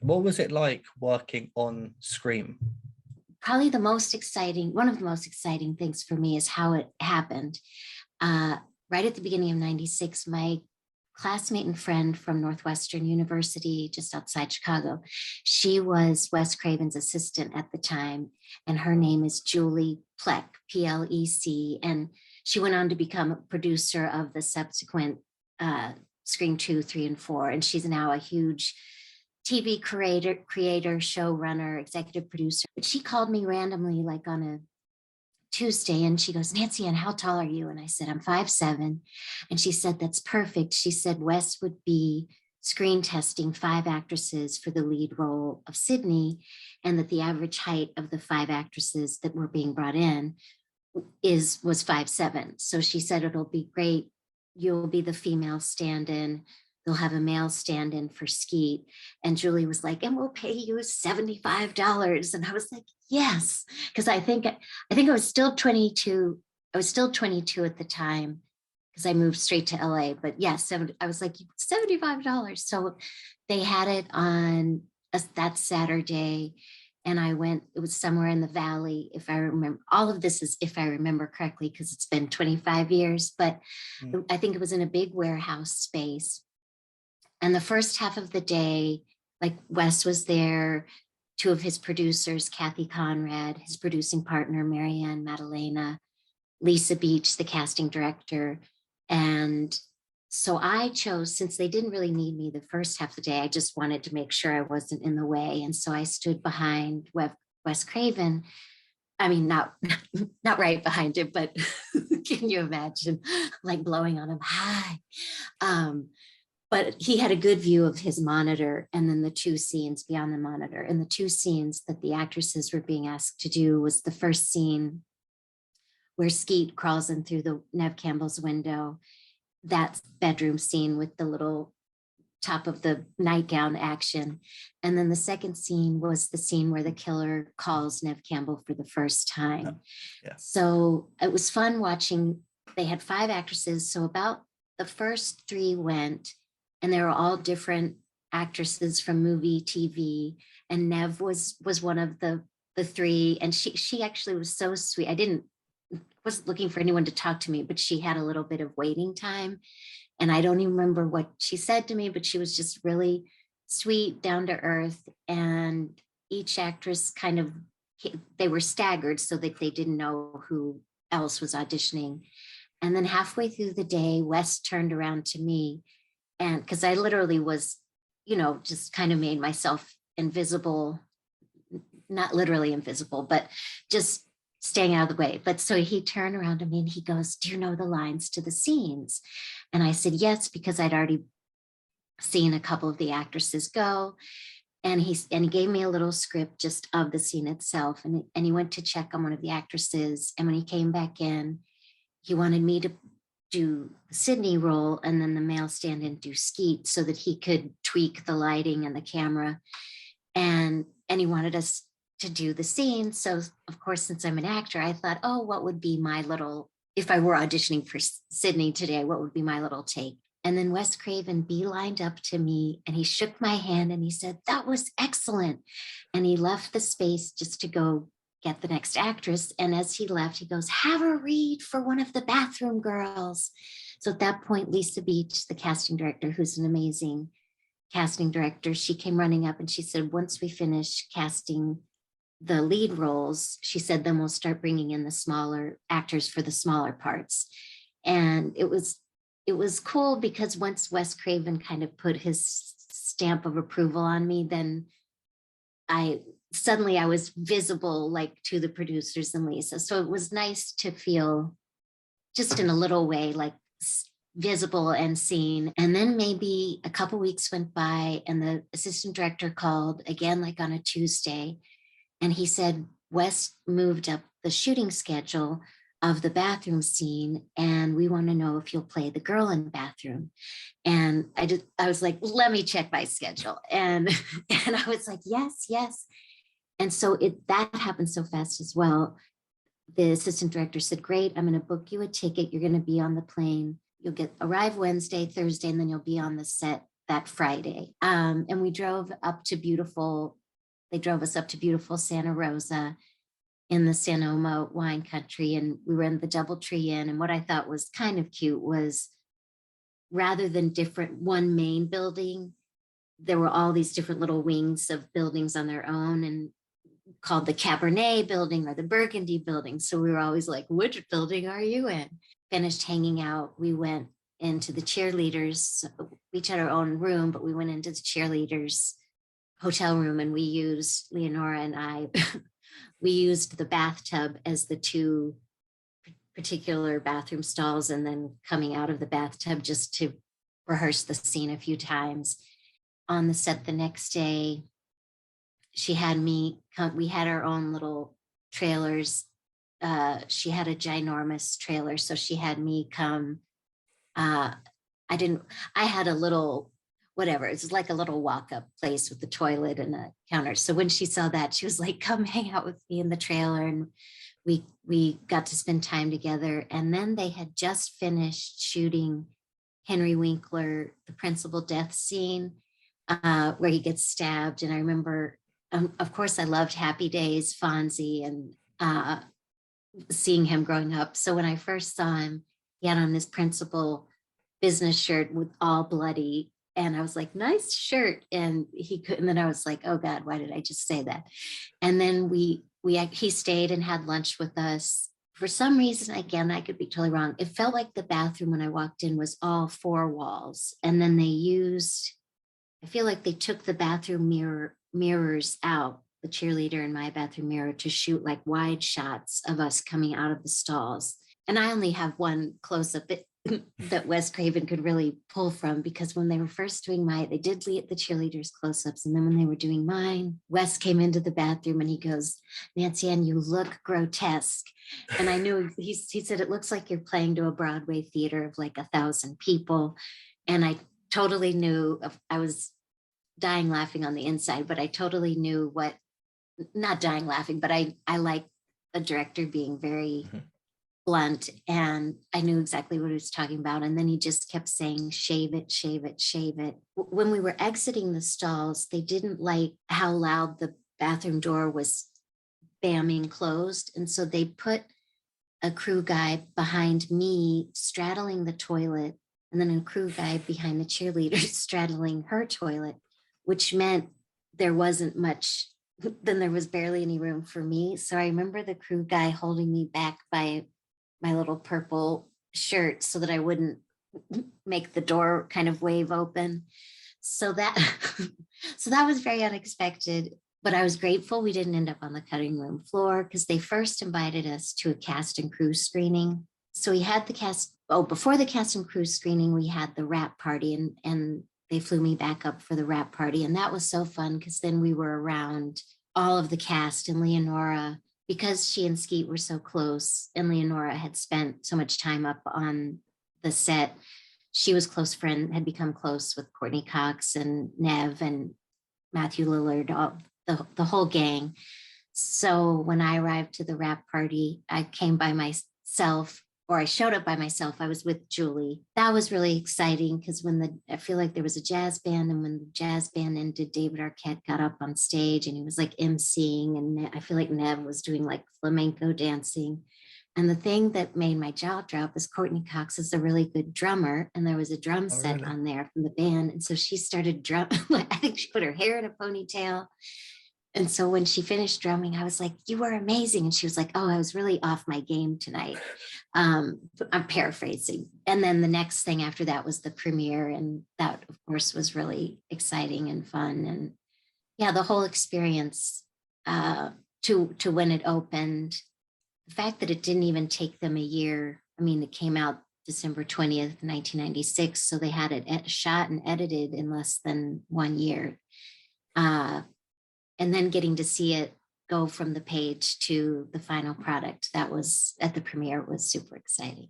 What was it like working on Scream? Probably one of the most exciting things for me is how it happened. Right at the beginning of '96, my classmate and friend from Northwestern University, just outside Chicago, she was Wes Craven's assistant at the time, and her name is Julie Plec, Plec, and she went on to become a producer of the subsequent Scream 2, 3, and 4, and she's now a huge TV creator, showrunner, executive producer. But she called me randomly, like on a Tuesday, and she goes, "Nancy Ann, how tall are you?" And I said, "I'm 5'7". And she said, "That's perfect." She said Wes would be screen testing 5 actresses for the lead role of Sydney, and that the average height of the 5 actresses that were being brought in was 5'7". So she said, "It'll be great. You'll be the female stand-in. They'll have a male stand-in for Skeet." And Julie was like, "And we'll pay you $75." And I was like, yes, because I think I was still 22. I was still 22 at the time because I moved straight to LA. But yes, I was like, $75. So they had it on that Saturday. And I went, it was somewhere in the valley, if I remember. All of this is if I remember correctly, because it's been 25 years. But I think it was in a big warehouse space. And the first half of the day, like Wes was there, 2 of his producers, Kathy Conrad, his producing partner, Marianne Madalena, Lisa Beach, the casting director. And so I chose, since they didn't really need me the first half of the day, I just wanted to make sure I wasn't in the way. And so I stood behind Wes Craven. I mean, not right behind him, but can you imagine, like blowing on him? Hi. But he had a good view of his monitor, and then the 2 scenes beyond the monitor. And the 2 scenes that the actresses were being asked to do was the first scene where Skeet crawls in through the Nev Campbell's window, that bedroom scene with the little top of the nightgown action. And then the second scene was the scene where the killer calls Nev Campbell for the first time. Yeah. So it was fun watching. They had 5 actresses. So about the first 3 went, and they were all different actresses from movie, TV. And Nev was one of the 3. And she actually was so sweet. Wasn't looking for anyone to talk to me, but she had a little bit of waiting time. And I don't even remember what she said to me, but she was just really sweet, down to earth. And each actress they were staggered so that they didn't know who else was auditioning. And then halfway through the day, Wes turned around to me, and because I literally was, just kind of made myself invisible, not literally invisible, but just staying out of the way. But so he turned around to me and he goes, "Do you know the lines to the scenes?" And I said, yes, because I'd already seen a couple of the actresses go. And he gave me a little script just of the scene itself. And he went to check on one of the actresses. And when he came back in, he wanted me to do the Sydney role and then the male stand-in do Skeet so that he could tweak the lighting and the camera. And he wanted us to do the scene. So of course, since I'm an actor, I thought, oh, what would be my little, if I were auditioning for Sydney today, what would be my little take? And then Wes Craven beelined up to me and he shook my hand and he said, "That was excellent." And he left the space just to go get the next actress. And as he left, he goes, "Have her read for one of the bathroom girls." So at that point, Lisa Beach, the casting director, who's an amazing casting director, she came running up and she said, "Once we finish casting the lead roles," she said, "then we'll start bringing in the smaller actors for the smaller parts." And it was cool because once Wes Craven kind of put his stamp of approval on me, then I was visible, like, to the producers and Lisa. So it was nice to feel just in a little way like visible and seen. And then maybe a couple weeks went by and the assistant director called again, like on a Tuesday. And he said, "Wes moved up the shooting schedule of the bathroom scene, and we want to know if you'll play the girl in the bathroom." And I was like, "Let me check my schedule." And I was like, yes. And so that happened so fast as well. The assistant director said, "Great, I'm going to book you a ticket. You're going to be on the plane. You'll arrive Wednesday, Thursday, and then you'll be on the set that Friday. And we drove up to beautiful, they drove us up to beautiful Santa Rosa in the Sonoma wine country. And we were in the DoubleTree Inn. And what I thought was kind of cute was, rather than different one main building, there were all these different little wings of buildings on their own, and called the Cabernet building or the Burgundy building. So we were always like, which building are you in? Finished hanging out. We went into the cheerleaders. We each had our own room, but we went into the cheerleaders hotel room, and we used, Leonora and I, we used the bathtub as the two particular bathroom stalls, and then coming out of the bathtub just to rehearse the scene a few times. On the set the next day, she had me come, we had our own little trailers. She had a ginormous trailer, so she had me come. I had a little, whatever, it's like a little walk-up place with the toilet and a counter. So when she saw that, she was like, come hang out with me in the trailer. And we got to spend time together. And then they had just finished shooting Henry Winkler, the principal death scene, where he gets stabbed. And I remember, of course, I loved Happy Days, Fonzie, and seeing him growing up. So when I first saw him, he had on this principal business shirt with all bloody. And I was like, nice shirt. And he couldn't, and then I was like, oh God, why did I just say that? And then he stayed and had lunch with us. For some reason, again, I could be totally wrong, it felt like the bathroom when I walked in was all four walls. And then I feel like they took the bathroom mirrors out, the cheerleader and my bathroom mirror, to shoot like wide shots of us coming out of the stalls. And I only have one close-up that Wes Craven could really pull from, because when they were first doing they did lead the cheerleaders close-ups. And then when they were doing mine, Wes came into the bathroom and he goes, Nancy Ann, you look grotesque. And I knew, he said, it looks like you're playing to a Broadway theater of like 1,000 people. And I totally knew, I was dying laughing on the inside, but I totally knew not dying laughing, but I like the director being very blunt, and I knew exactly what he was talking about. And then he just kept saying, shave it, shave it, shave it. When we were exiting the stalls, they didn't like how loud the bathroom door was bamming closed. And so they put a crew guy behind me straddling the toilet, and then a crew guy behind the cheerleader straddling her toilet, which meant there wasn't much, then there was barely any room for me. So I remember the crew guy holding me back by my little purple shirt so that I wouldn't make the door kind of wave open. So that was very unexpected, but I was grateful we didn't end up on the cutting room floor, because they first invited us to a cast and crew screening. So we had before the cast and crew screening, we had the wrap party, and they flew me back up for the wrap party. And that was so fun, because then we were around all of the cast, and Leonora, because she and Skeet were so close, and Leonora had spent so much time up on the set, she was had become close with Courtney Cox and Nev and Matthew Lillard, the whole gang. So when I arrived to the wrap party, I came by myself, or I showed up by myself. I was with Julie. That was really exciting, because I feel like there was a jazz band, and when the jazz band ended, David Arquette got up on stage and he was like emceeing, and I feel like Nev was doing like flamenco dancing. And the thing that made my jaw drop is Courtney Cox is a really good drummer, and there was a drum set really? on there from the band. And so she started drumming. I think she put her hair in a ponytail. And so when she finished drumming, I was like, you were amazing. And she was like, oh, I was really off my game tonight. I'm paraphrasing. And then the next thing after that was the premiere. And that, of course, was really exciting and fun. And yeah, the whole experience to when it opened, the fact that it didn't even take them a year. I mean, it came out December 20th, 1996. So they had it shot and edited in less than 1 year. And then getting to see it go from the page to the final product, that was at the premiere, was super exciting.